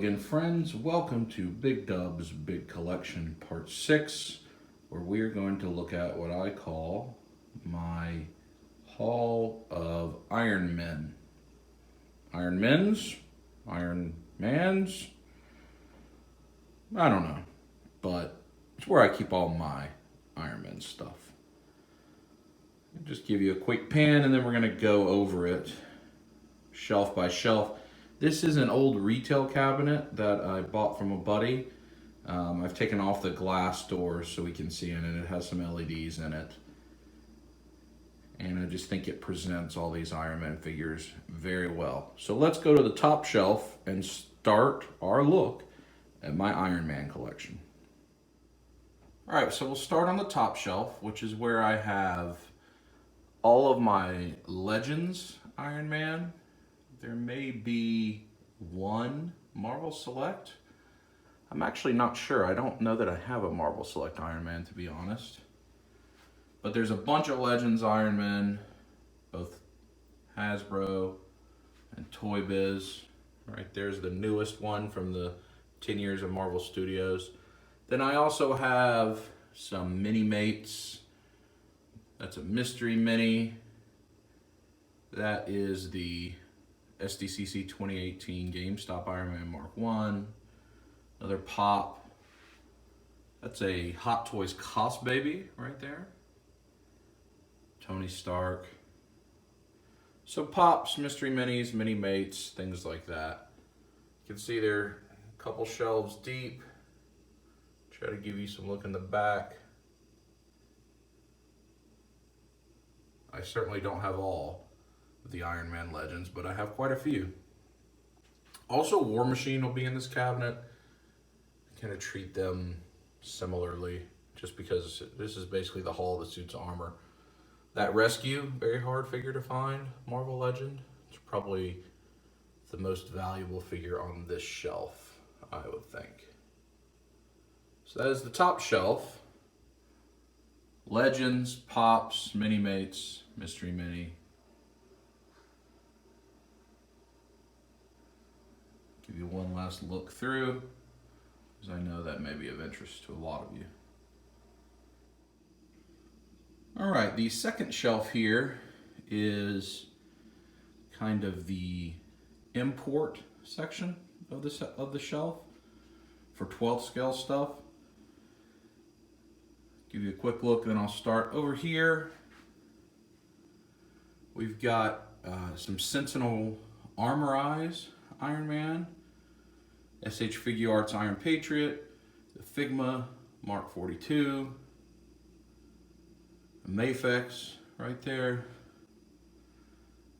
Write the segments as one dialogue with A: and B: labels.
A: again, friends. Welcome to Big Dub's Big Collection Part 6, where we are going to look at what I call my Hall of Iron Men. Iron Men's? Iron Man's? I don't know. But it's where I keep all my Iron Man stuff. I'll just give you a quick pan and then we're going to go over it shelf by shelf. This is an old retail cabinet that I bought from a buddy. I've taken off the glass doors so we can see in it. It has some LEDs in it. And I just think it presents all these Iron Man figures very well. So let's go to the top shelf and start our look at my Iron Man collection. Alright, so we'll start on the top shelf, which is where I have all of my Legends Iron Man. There may be one Marvel Select. I'm actually not sure. I don't know that I have a Marvel Select Iron Man, to be honest. But there's a bunch of Legends Iron Men, both Hasbro and Toy Biz. Right there's the newest one from the 10 years of Marvel Studios. Then I also have some Mini Mates. That's a Mystery Mini. That is the SDCC 2018 GameStop Iron Man Mark 1. Another Pop. That's a Hot Toys Cost Baby right there. Tony Stark. So Pops, Mystery Minis, Mini Mates, things like that. You can see they're a couple shelves deep. Try to give you some look in the back. I certainly don't have all of the Iron Man Legends, but I have quite a few. Also, War Machine will be in this cabinet. I kind of treat them similarly, just because this is basically the Hall of the Suits Armor. That Rescue, very hard figure to find, Marvel Legend. It's probably the most valuable figure on this shelf, I would think. So that is the top shelf. Legends, Pops, Mini Mates, Mystery Mini. Give you one last look through, because I know that may be of interest to a lot of you. Alright, the second shelf here is kind of the import section of the shelf for 12th scale stuff. Give you a quick look, then I'll start over here. We've got some Sentinel Armor Eyes Iron Man, SH Figuarts Iron Patriot, the Figma Mark 42, a Mafex right there.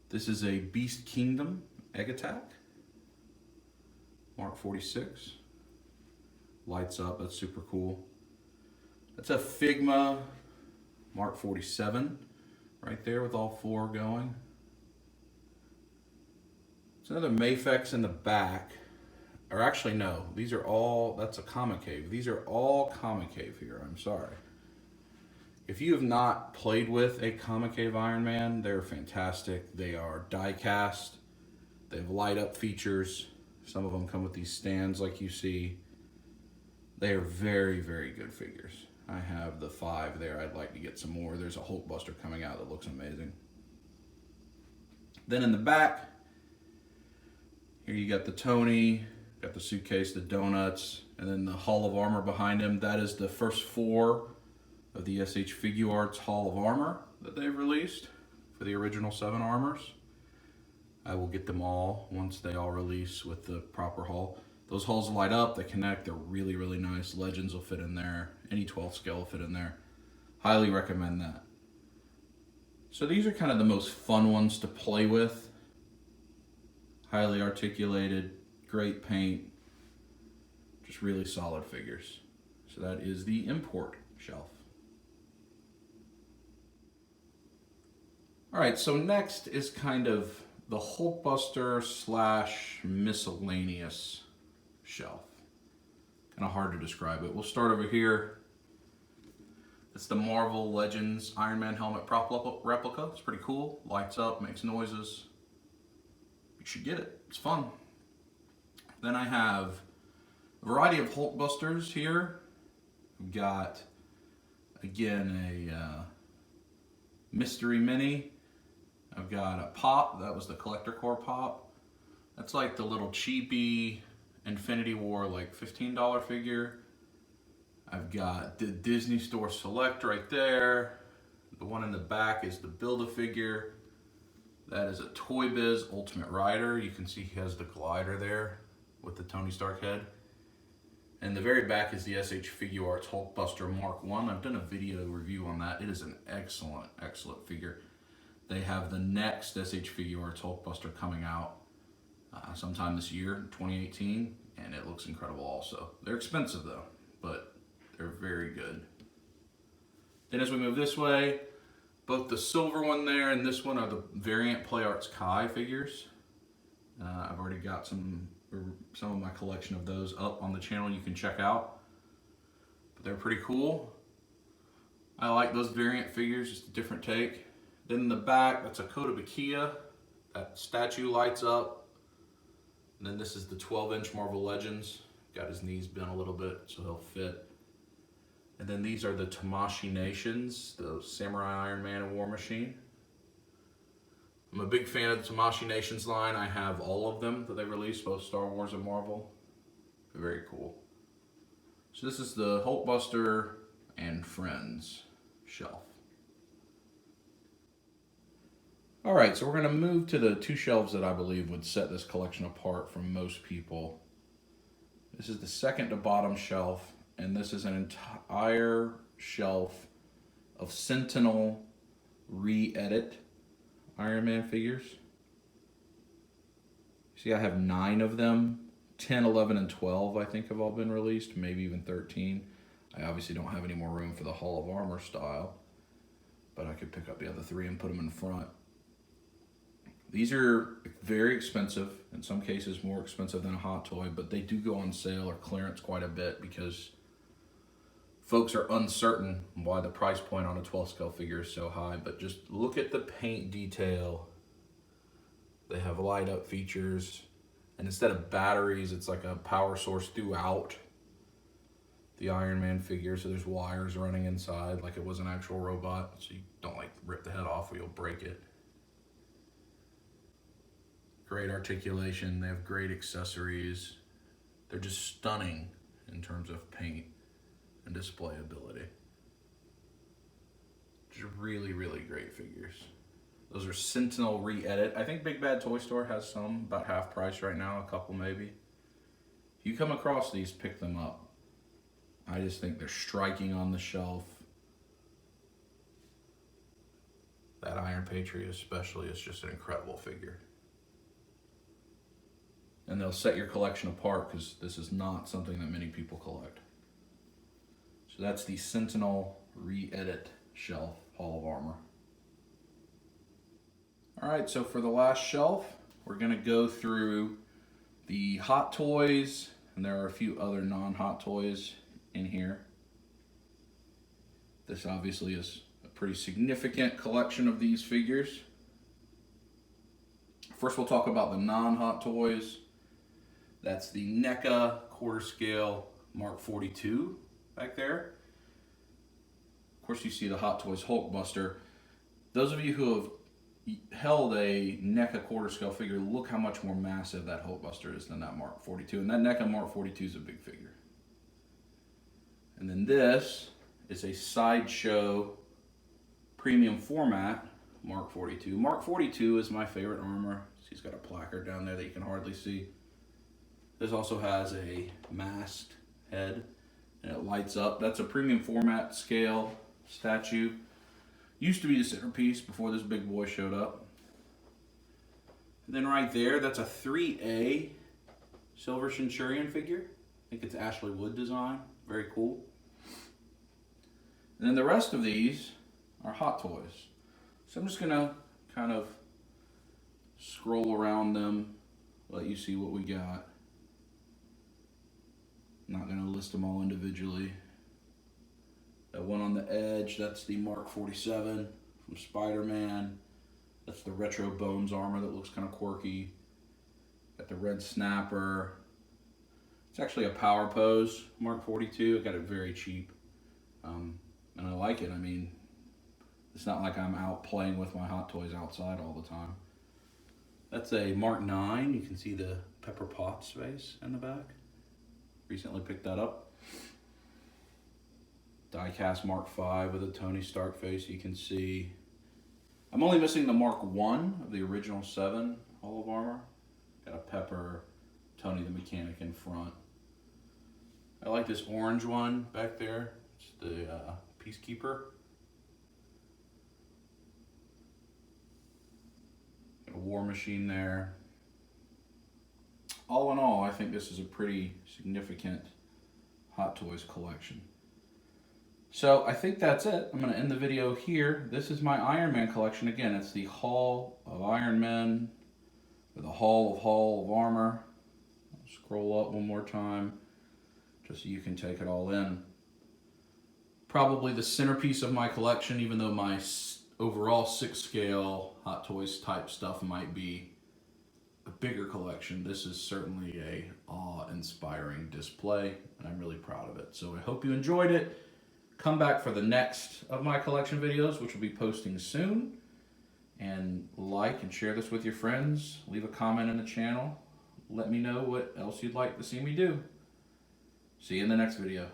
A: This is a Beast Kingdom Egg Attack, Mark 46. Lights up, that's super cool. That's a Figma Mark 47 right there with all four going. It's another Mafex in the back. Or actually no, these are all, that's a Comic Cave. These are all Comic Cave here, I'm sorry. If you have not played with a Comic Cave Iron Man, they're fantastic. They are die cast. They have light up features. Some of them come with these stands like you see. They are very, very good figures. I have the 5 there. I'd like to get some more. There's a Hulkbuster coming out that looks amazing. Then in the back, here you got the Tony, got the suitcase, the donuts, and then the Hall of Armor behind him. That is the first 4 of the SH Figuarts Hall of Armor that they've released for the original 7 armors. I will get them all once they all release with the proper hull. Those hulls light up, they connect, they're really, really nice. Legends will fit in there. Any 12th scale will fit in there. Highly recommend that. So these are kind of the most fun ones to play with. Highly articulated, great paint, just really solid figures. So that is the import shelf. Alright, so next is kind of the Hulkbuster / miscellaneous shelf. Kind of hard to describe it. We'll start over here. It's the Marvel Legends Iron Man helmet prop replica. It's pretty cool. Lights up, makes noises. You should get it. It's fun. Then I have a variety of Hulkbusters here. We've got, again, a Mystery Mini. I've got a Pop, that was the Collector Core Pop. That's like the little cheapy Infinity War, like $15 figure. I've got the Disney Store Select right there. The one in the back is the Build-A-Figure. That is a Toy Biz Ultimate Rider. You can see he has the glider there with the Tony Stark head. And the very back is the SH Figuarts Hulkbuster Mark 1. I've done a video review on that. It is an excellent, excellent figure. They have the next SH Figuarts Hulkbuster coming out sometime this year, 2018, and it looks incredible also. They're expensive though, but they're very good. Then as we move this way, both the silver one there and this one are the variant Play Arts Kai figures. I've already got some of my collection of those up on the channel you can check out. But they're pretty cool. I like those variant figures, just a different take. Then in the back, that's a Kota Bakia. That statue lights up. And then this is the 12-inch Marvel Legends. Got his knees bent a little bit so he'll fit. And then these are the Tamashii Nations, the Samurai Iron Man and War Machine. I'm a big fan of the Tamashii Nations line. I have all of them that they released, both Star Wars and Marvel. They're very cool. So this is the Hulkbuster and Friends shelf. All right, so we're going to move to the two shelves that I believe would set this collection apart from most people. This is the second to bottom shelf, and this is an entire shelf of Sentinel re-edit Iron Man figures. See, I have 9 of them. 10, 11, and 12 I think have all been released, maybe even 13. I obviously don't have any more room for the Hall of Armor style, but I could pick up the other 3 and put them in front. These are very expensive, in some cases more expensive than a Hot Toy, but they do go on sale or clearance quite a bit because folks are uncertain why the price point on a 12 scale figure is so high. But just look at the paint detail. They have light up features, and instead of batteries, it's like a power source throughout the Iron Man figure, so there's wires running inside like it was an actual robot, so you don't like rip the head off or you'll break it. Great articulation, they have great accessories. They're just stunning in terms of paint and display ability. Just really, really great figures. Those are Sentinel re-edit. I think Big Bad Toy Store has some, about half price right now, a couple maybe. If you come across these, pick them up. I just think they're striking on the shelf. That Iron Patriot especially is just an incredible figure. And they'll set your collection apart because this is not something that many people collect. So that's the Sentinel re-edit shelf, Hall of Armor. All right, so for the last shelf, we're gonna go through the Hot Toys, and there are a few other non-Hot Toys in here. This obviously is a pretty significant collection of these figures. First, we'll talk about the non-Hot Toys. That's the NECA quarter scale Mark 42 back there. Of course, you see the Hot Toys Hulkbuster. Those of you who have held a NECA quarter scale figure, look how much more massive that Hulkbuster is than that Mark 42. And that NECA Mark 42 is a big figure. And then this is a Sideshow premium format Mark 42. Mark 42 is my favorite armor. He's got a placard down there that you can hardly see. This also has a masked head and it lights up. That's a premium format scale statue. Used to be the centerpiece before this big boy showed up. And then right there, that's a 3A Silver Centurion figure. I think it's Ashley Wood design. Very cool. And then the rest of these are Hot Toys. So I'm just gonna kind of scroll around them, let you see what we got. I'm not gonna list them all individually. That one on the edge, that's the Mark 47 from Spider-Man. That's the retro Bones armor that looks kind of quirky. Got the red snapper. It's actually a Power Pose Mark 42. I got it very cheap. And I like it. I mean, it's not like I'm out playing with my Hot Toys outside all the time. That's a Mark 9. You can see the Pepper Potts face in the back. Recently picked that up. Die-cast Mark 5 with a Tony Stark face. You can see. I'm only missing the Mark 1 of the original 7 Hall of Armor. Got a Pepper, Tony the Mechanic in front. I like this orange one back there. It's the Peacekeeper. Got a War Machine there. All in all, I think this is a pretty significant Hot Toys collection. So I think that's it. I'm going to end the video here. This is my Iron Man collection. Again, it's the Hall of Iron Men with a Hall of Armor. I'll scroll up one more time just so you can take it all in. Probably the centerpiece of my collection, even though my overall 6-scale Hot Toys type stuff might be a bigger collection. This is certainly a awe-inspiring display, and I'm really proud of it. So I hope you enjoyed it. Come back for the next of my collection videos, which will be posting soon. And like and share this with your friends. Leave a comment in the channel. Let me know what else you'd like to see me do. See you in the next video.